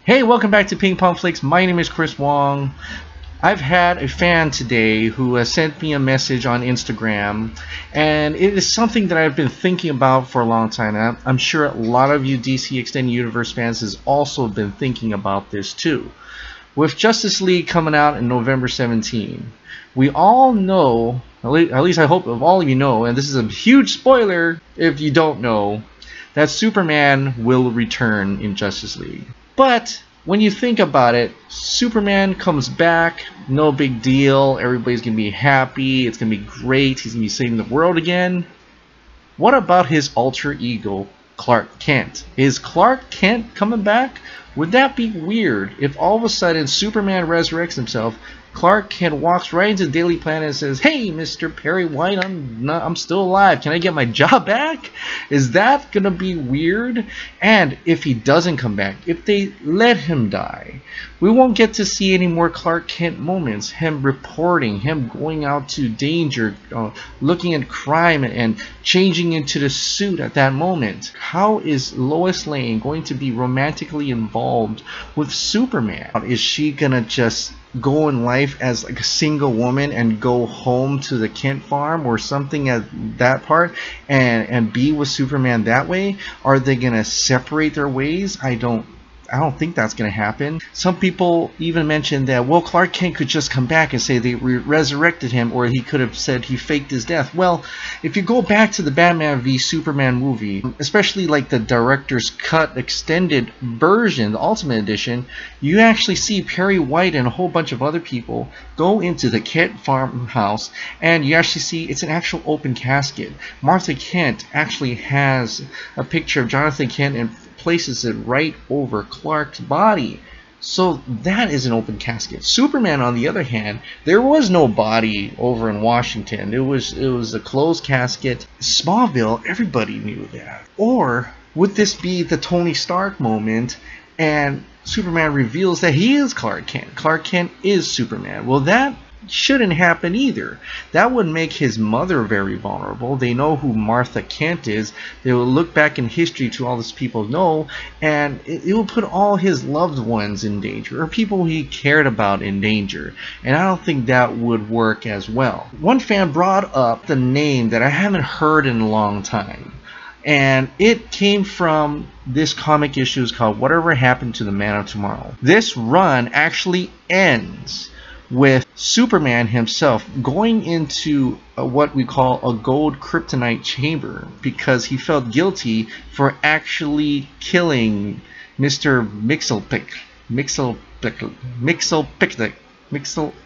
Hey, welcome back to Ping Pong Flix. My name is Chris Wong. I've had a fan today who has sent me a message on Instagram, and it is something that I've been thinking about for a long time. I'm sure a lot of you DC Extended Universe fans has also been thinking about this too. With Justice League coming out in November 17, we all know, at least I hope all of you know, and this is a huge spoiler if you don't know, that Superman will return in Justice League. But when you think about it, Superman comes back, no big deal, everybody's gonna be happy, it's gonna be great, he's gonna be saving the world again. What about his alter ego, Clark Kent? Is Clark Kent coming back? Would that be weird if all of a sudden Superman resurrects himself, Clark Kent walks right into Daily Planet and says, "Hey, Mr. Perry White, I'm still alive. Can I get my job back?" Is that gonna be weird? And if he doesn't come back, if they let him die, we won't get to see any more Clark Kent moments. Him reporting, him going out to danger, looking at crime, and changing into the suit at that moment. How is Lois Lane going to be romantically involved with Superman? Is she gonna just go in life as like a single woman and go home to the Kent farm or something at that part and be with Superman that way? Are they gonna separate their ways? I don't think that's going to happen. Some people even mentioned that, well, Clark Kent could just come back and say they resurrected him, or he could have said he faked his death. Well, if you go back to the Batman v Superman movie, especially like the director's cut extended version, the Ultimate Edition, you actually see Perry White and a whole bunch of other people go into the Kent farmhouse, and you actually see it's an actual open casket. Martha Kent actually has a picture of Jonathan Kent and places it right over Clark's body. So that is an open casket. Superman, on the other hand, there was no body over in Washington. It was a closed casket. Smallville, everybody knew that. Or would this be the Tony Stark moment and Superman reveals that he is Clark Kent? Clark Kent is Superman. Well, that shouldn't happen either. That would make his mother very vulnerable. They know who Martha Kent is. They will look back in history to all these people know, and it will put all his loved ones in danger, or people he cared about in danger. And I don't think that would work as well. One fan brought up the name that I haven't heard in a long time, and it came from this comic issue called Whatever Happened to the Man of Tomorrow. This run actually ends with Superman himself going into what we call a gold kryptonite chamber because he felt guilty for actually killing Mr.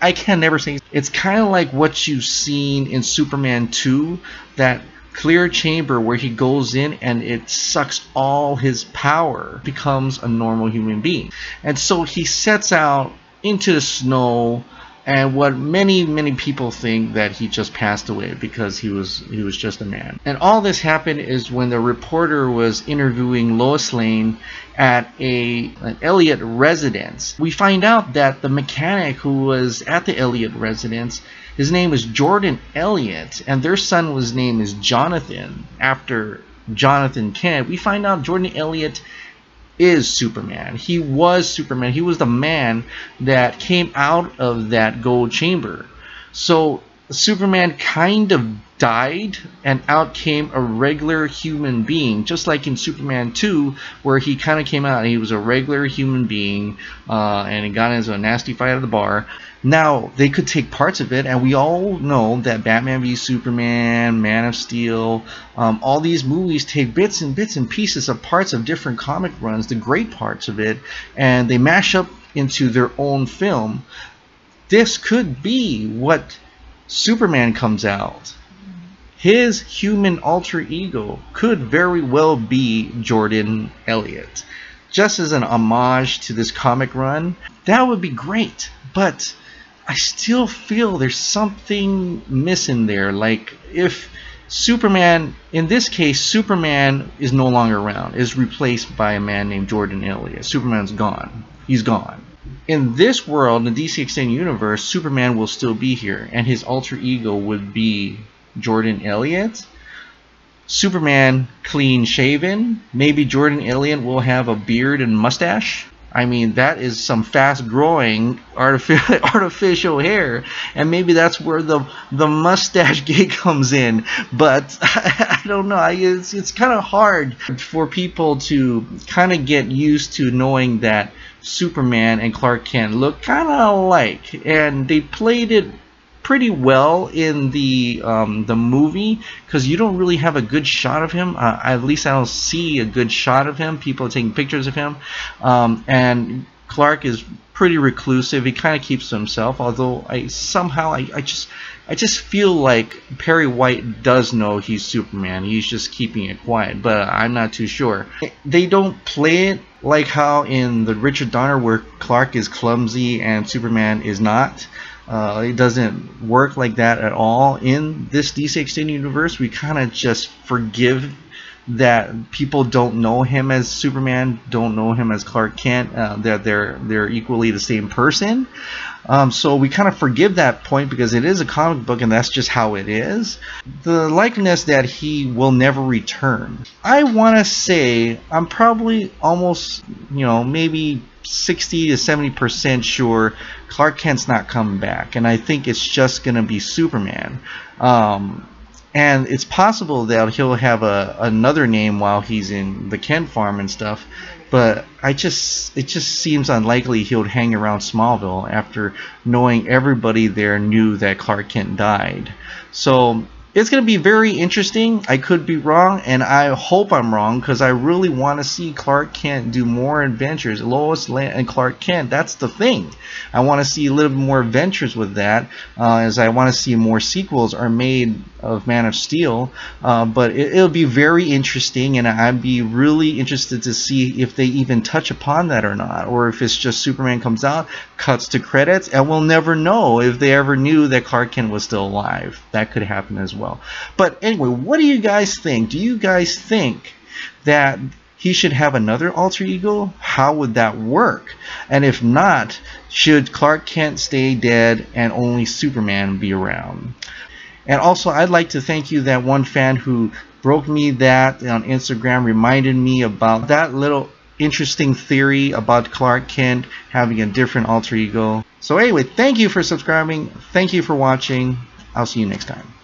I can never say. It's kind of like what you've seen in Superman 2, that clear chamber where he goes in and it sucks all his power, becomes a normal human being. And so he sets out into the snow, and what many people think that he just passed away because he was just a man. And all this happened is when the reporter was interviewing Lois Lane at an Elliott residence. We find out that the mechanic who was at the Elliott residence, his name is Jordan Elliott, and their son was name is Jonathan, after Jonathan Kent. We find out Jordan Elliott is Superman. He was Superman. He was the man that came out of that gold chamber. So Superman kind of died and out came a regular human being, just like in Superman 2, where he kind of came out and he was a regular human being, and he got into a nasty fight at the bar. Now, they could take parts of it, and we all know that Batman v Superman, Man of Steel, all these movies take bits and pieces of parts of different comic runs, the great parts of it, and they mash up into their own film. This could be what Superman comes out. His human alter ego could very well be Jordan Elliott. Just as an homage to this comic run, that would be great. But I still feel there's something missing there. Like, if Superman, in this case, Superman is no longer around, is replaced by a man named Jordan Elliott. Superman's gone. He's gone. In this world, in the DC Extended Universe, Superman will still be here, and his alter ego would be Jordan Elliott. Superman clean shaven. Maybe Jordan Elliott will have a beard and mustache. I mean, that is some fast-growing artificial hair, and maybe that's where the mustache gig comes in. But I don't know. It's kind of hard for people to kind of get used to knowing that Superman and Clark Kent look kind of alike, and they played it pretty well in the movie, because you don't really have a good shot of him. At least I don't see a good shot of him. People are taking pictures of him, and Clark is pretty reclusive. He kind of keeps to himself. Although I just feel like Perry White does know he's Superman. He's just keeping it quiet, but I'm not too sure. They don't play it like how in the Richard Donner, where Clark is clumsy and Superman is not. It doesn't work like that at all. In this DC Extended Universe, we kind of just forgive that people don't know him as Superman, don't know him as Clark Kent, that they're equally the same person. So we kind of forgive that point because it is a comic book and that's just how it is. The likeliness that he will never return, I want to say I'm probably almost, maybe 60 to 70% sure Clark Kent's not coming back, and I think it's just gonna be Superman. And it's possible that he'll have another name while he's in the Kent farm and stuff, but it just seems unlikely he'll hang around Smallville after knowing everybody there knew that Clark Kent died. So it's going to be very interesting. I could be wrong, and I hope I'm wrong, because I really want to see Clark Kent do more adventures. Lois and Clark Kent, that's the thing. I want to see a little bit more adventures with that, as I want to see more sequels are made of Man of Steel. But it'll be very interesting, and I'd be really interested to see if they even touch upon that or not, or if it's just Superman comes out, cuts to credits, and we'll never know if they ever knew that Clark Kent was still alive. That could happen as well. But anyway, what do you guys think? Do you guys think that he should have another alter ego? How would that work? And if not, should Clark Kent stay dead and only Superman be around? And also, I'd like to thank you, that one fan who broke me that on Instagram, reminded me about that little interesting theory about Clark Kent having a different alter ego. So anyway, thank you for subscribing. Thank you for watching. I'll see you next time.